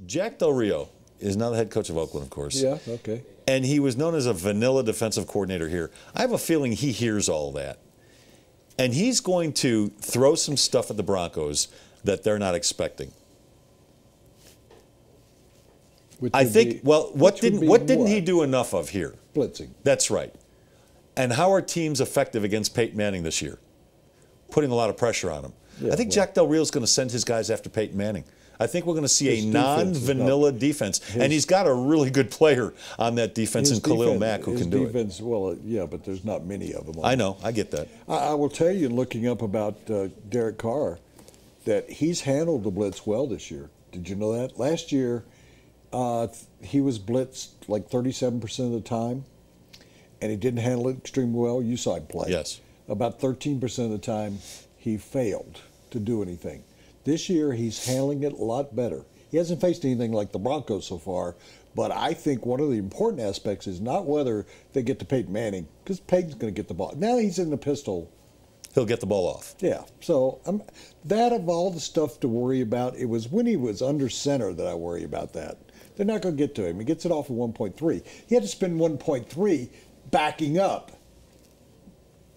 Jack Del Rio is now the head coach of Oakland, of course. Yeah, okay. And he was known as a vanilla defensive coordinator here. I have a feeling he hears all that. And he's going to throw some stuff at the Broncos that they're not expecting. I think, well, what didn't he do enough of here? Blitzing. That's right. And how are teams effective against Peyton Manning this year? Putting a lot of pressure on him. Yeah, I think Jack Del Rio is going to send his guys after Peyton Manning. I think we're going to see a non-vanilla defense. And he's got a really good player on that defense in Khalil Mack who can do it. Well, yeah, but there's not many of them. I know. I get that. I will tell you, looking up about Derek Carr, that he's handled the blitz well this year. Did you know that? Last year, he was blitzed like 37% of the time, and he didn't handle it extremely well. You saw him play. Yes. About 13% of the time, he failed to do anything. This year, he's handling it a lot better. He hasn't faced anything like the Broncos so far, but I think one of the important aspects is not whether they get to Peyton Manning, because Peyton's going to get the ball. Now he's in the pistol. He'll get the ball off. Yeah. So that of all the stuff to worry about, it was when he was under center that I worry about that. They're not going to get to him. He gets it off at 1.3. He had to spend 1.3 backing up.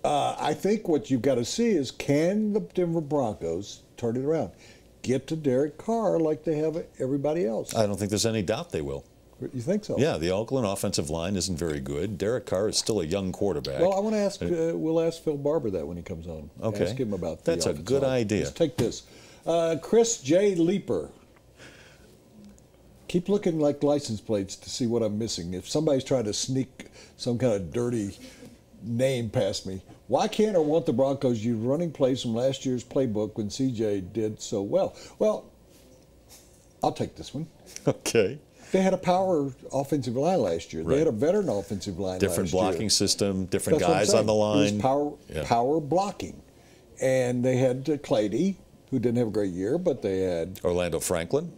I think what you've got to see is, can the Denver Broncos turn it around? Get to Derek Carr like they have everybody else. I don't think there's any doubt they will. You think so? Yeah, the Oakland offensive line isn't very good. Derek Carr is still a young quarterback. Well, I want to ask, we'll ask Phil Barber that when he comes on. Okay. Ask him about the That's a good line. idea. Let's take this. Chris J. Leeper. Keep looking like license plates to see what I'm missing. If somebody's trying to sneak some kind of dirty name past me, why can't or won't the Broncos use running plays from last year's playbook when CJ did so well? Well, I'll take this one. Okay. They had a power offensive line last year. Right. They had a veteran offensive line different last year. Blocking system, different That's guys on the line. It was power blocking. And they had Clady, who didn't have a great year, but they had Orlando Franklin.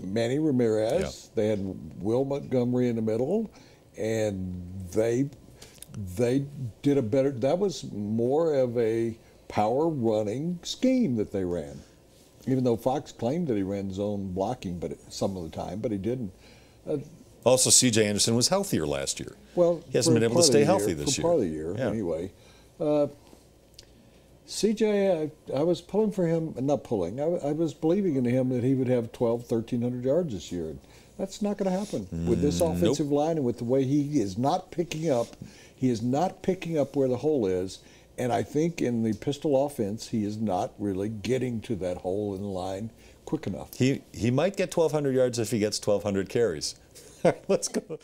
Manny Ramirez. Yeah. They had Will Montgomery in the middle. And they did a better, that was more of a power running scheme that they ran. Even though Fox claimed that he ran zone blocking some of the time, but he didn't. Also, C.J. Anderson was healthier last year. Well, he hasn't been able to stay healthy this year. For part of the year, anyway. C.J., I was pulling for him, not pulling, I was believing in him that he would have 1,300 yards this year. That's not going to happen with this offensive line and with the way he is not picking up. He is not picking up where the hole is. And I think in the pistol offense, he is not really getting to that hole in the line quick enough. He might get 1,200 yards if he gets 1,200 carries. Let's go.